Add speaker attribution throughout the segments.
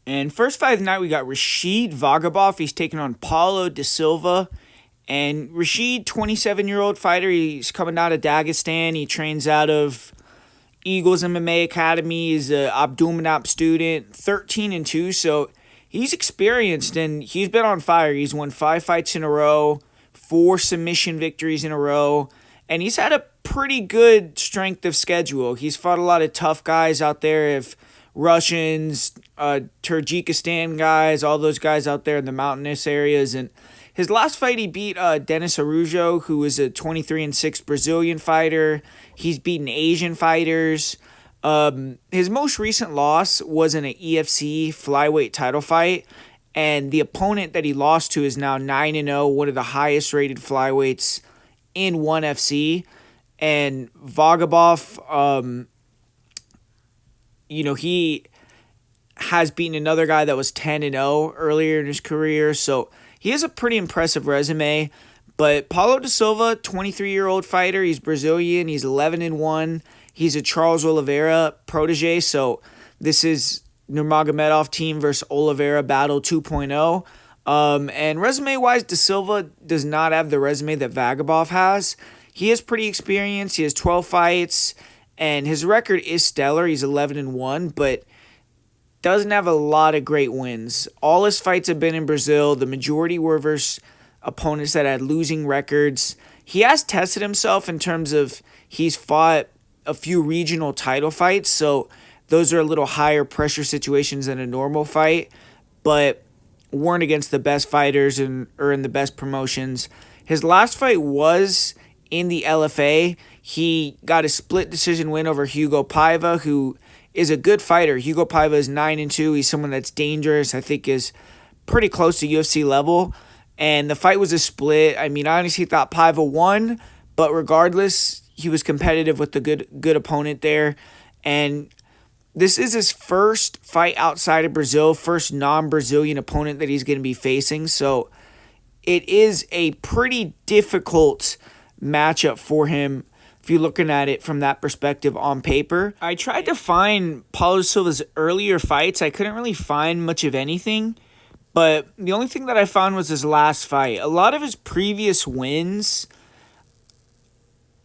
Speaker 1: And first fight of the night, we got Rashid Vagabov. He's taking on Paulo da Silva. And Rashid, 27-year-old fighter, he's coming out of Dagestan. He trains out of Eagles MMA Academy. He's an Abdulmanap student, 13-2. So he's experienced and he's been on fire. He's won 5 fights in a row, 4 submission victories in a row. And he's had a pretty good strength of schedule. He's fought a lot of tough guys out there. If Russians, Tajikistan guys, all those guys out there in the mountainous areas. And his last fight, he beat Denis Araujo, who was a 23-6 Brazilian fighter. He's beaten Asian fighters. His most recent loss was in an EFC flyweight title fight, and the opponent that he lost to is now 9-0, one of the highest rated flyweights in ONE FC. And Vagabov, he has beaten another guy that was 10-0 earlier in his career, so he has a pretty impressive resume. But Paulo da Silva, 23-year-old fighter, he's Brazilian, he's 11-1. He's a Charles Oliveira protege, so this is Nurmagomedov team versus Oliveira battle 2.0. And resume-wise, da Silva does not have the resume that Vagabov has. He is pretty experienced. He has 12 fights, and his record is stellar. He's 11-1, but doesn't have a lot of great wins. All his fights have been in Brazil. The majority were versus opponents that had losing records. He has tested himself in terms of he's fought a few regional title fights, so those are a little higher pressure situations than a normal fight, but weren't against the best fighters or in the best promotions. His last fight was in the LFA. He got a split decision win over Hugo Paiva, who is a good fighter. Hugo Paiva is 9-2. He's someone that's dangerous. I think is pretty close to UFC level. And the fight was a split. I mean, I honestly thought Paiva won, but regardless, he was competitive with the good opponent there. And this is his first fight outside of Brazil, first non-Brazilian opponent that he's going to be facing. So it is a pretty difficult matchup for him if you're looking at it from that perspective on paper. I tried to find Paulo Silva's earlier fights. I couldn't really find much of anything, but the only thing that I found was his last fight. A lot of his previous wins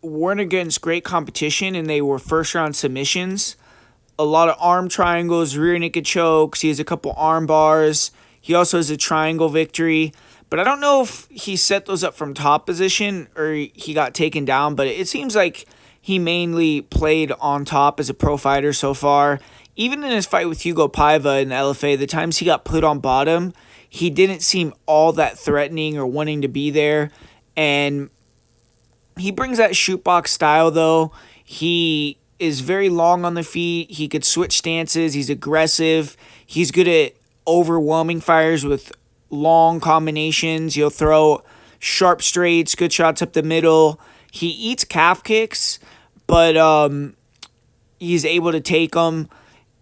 Speaker 1: weren't against great competition, and they were first-round submissions. A lot of arm triangles, rear naked chokes. He has a couple arm bars. He also has a triangle victory. But I don't know if he set those up from top position or he got taken down. But it seems like he mainly played on top as a pro fighter so far. Even in his fight with Hugo Paiva in the LFA, the times he got put on bottom, he didn't seem all that threatening or wanting to be there. And he brings that shoot box style, though. He is very long on the feet. He could switch stances. He's aggressive. He's good at overwhelming fires with long combinations. He'll throw sharp straights, good shots up the middle. He eats calf kicks, but he's able to take them.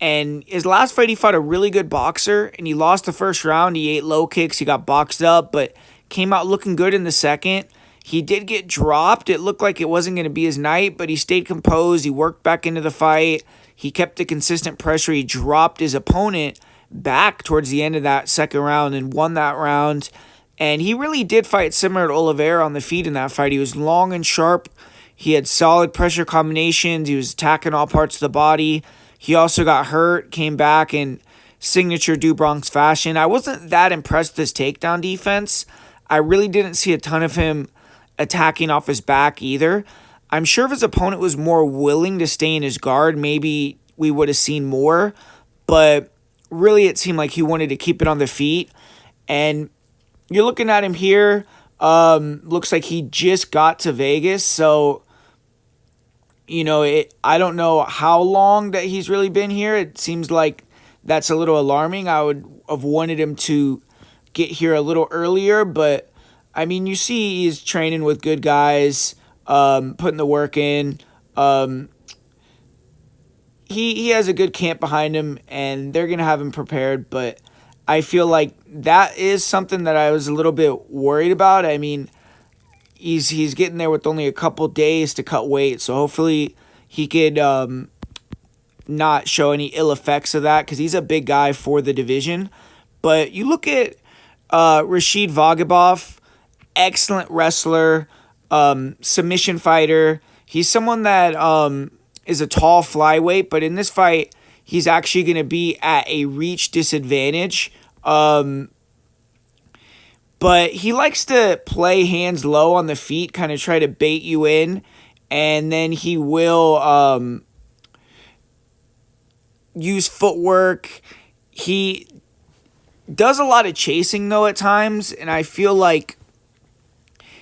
Speaker 1: And his last fight, he fought a really good boxer, and he lost the first round. He ate low kicks. He got boxed up, but came out looking good in the second. He did get dropped. It looked like it wasn't going to be his night, but he stayed composed. He worked back into the fight. He kept the consistent pressure. He dropped his opponent back towards the end of that second round and won that round. And he really did fight similar to Oliveira on the feet in that fight. He was long and sharp. He had solid pressure combinations. He was attacking all parts of the body. He also got hurt, came back in signature Do Bronx fashion. I wasn't that impressed with his takedown defense. I really didn't see a ton of him attacking off his back either. I'm sure if his opponent was more willing to stay in his guard, maybe we would have seen more. But really, it seemed like he wanted to keep it on the feet. And you're looking at him here. Looks like he just got to Vegas. So, I don't know how long that he's really been here. It seems like that's a little alarming. I would have wanted him to get here a little earlier. But, I mean, you see he's training with good guys, putting the work in. He has a good camp behind him, and they're going to have him prepared. But I feel like that is something that I was a little bit worried about. I mean, he's getting there with only a couple days to cut weight, so hopefully he could not show any ill effects of that because he's a big guy for the division. But you look at Rashid Vagabov, excellent wrestler, submission fighter. He's someone that is a tall flyweight, but in this fight, he's actually going to be at a reach disadvantage. But he likes to play hands low on the feet, kind of try to bait you in, and then he will use footwork. He does a lot of chasing, though, at times, and I feel like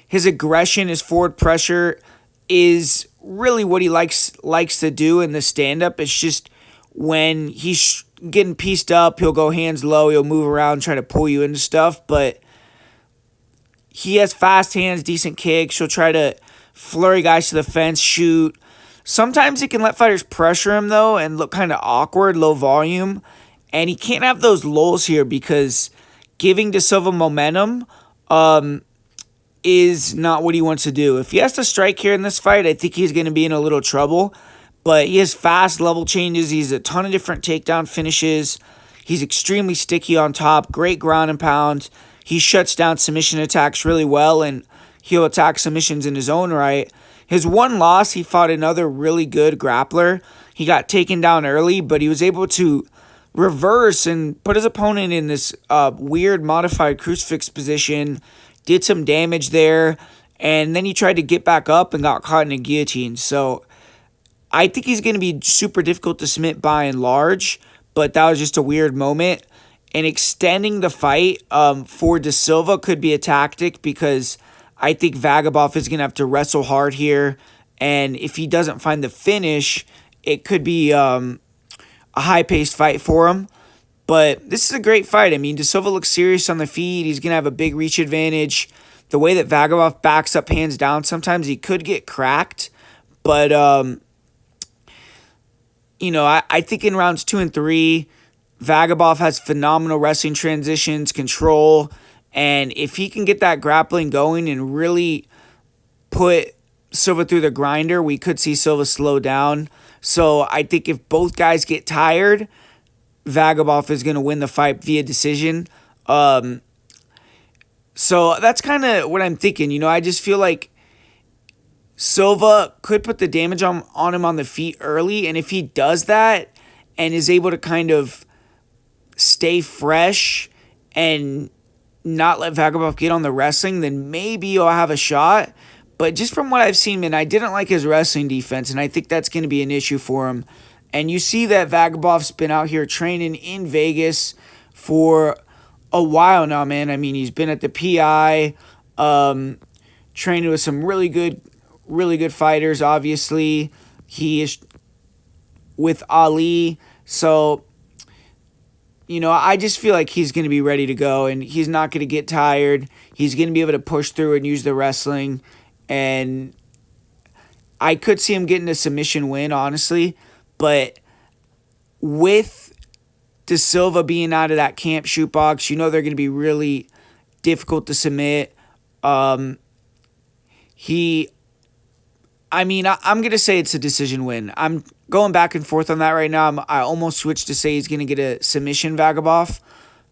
Speaker 1: his aggression, his forward pressure is really what he likes to do in the stand-up. It's just when he's getting pieced up, he'll go hands low, he'll move around, try to pull you into stuff, but he has fast hands, decent kicks. He'll try to flurry guys to the fence, shoot. Sometimes he can let fighters pressure him, though, and look kind of awkward, low volume. And he can't have those lulls here because giving Da Silva momentum is not what he wants to do. If he has to strike here in this fight, I think he's going to be in a little trouble. But he has fast level changes. He's a ton of different takedown finishes. He's extremely sticky on top, great ground and pound. He shuts down submission attacks really well, and he'll attack submissions in his own right. His one loss, he fought another really good grappler. He got taken down early, but he was able to reverse and put his opponent in this weird modified crucifix position, did some damage there, and then he tried to get back up and got caught in a guillotine. So I think he's going to be super difficult to submit by and large, but that was just a weird moment. And extending the fight for Da Silva could be a tactic because I think Vagabov is going to have to wrestle hard here. And if he doesn't find the finish, it could be a high-paced fight for him. But this is a great fight. I mean, Da Silva looks serious on the feet. He's going to have a big reach advantage. The way that Vagabov backs up hands down, sometimes he could get cracked. But, I think in rounds 2 and 3, Vagabov has phenomenal wrestling transitions, control, and if he can get that grappling going and really put Silva through the grinder, we could see Silva slow down. So I think if both guys get tired, Vagabov is going to win the fight via decision. So that's kind of what I'm thinking. I just feel like Silva could put the damage on him on the feet early, and if he does that and is able to kind of stay fresh and not let Vagabov get on the wrestling, then maybe you'll have a shot. But just from what I've seen, man, I didn't like his wrestling defense, and I think that's going to be an issue for him. And you see that Vagabov's been out here training in Vegas for a while now, man. I mean, he's been at the PI, training with some really good fighters, obviously. He is with Ali, so I just feel like he's going to be ready to go, and he's not going to get tired. He's going to be able to push through and use the wrestling, and I could see him getting a submission win, honestly. But with Da Silva being out of that camp shoot box, they're going to be really difficult to submit. I'm going to say it's a decision win. I'm going back and forth on that right now. I almost switched to say he's going to get a submission Vagabov.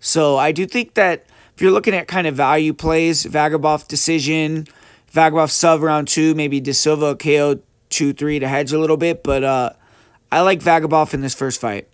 Speaker 1: So I do think that if you're looking at kind of value plays, Vagabov decision, Vagabov sub round 2, maybe Da Silva KO 2-3 to hedge a little bit. But I like Vagabov in this first fight.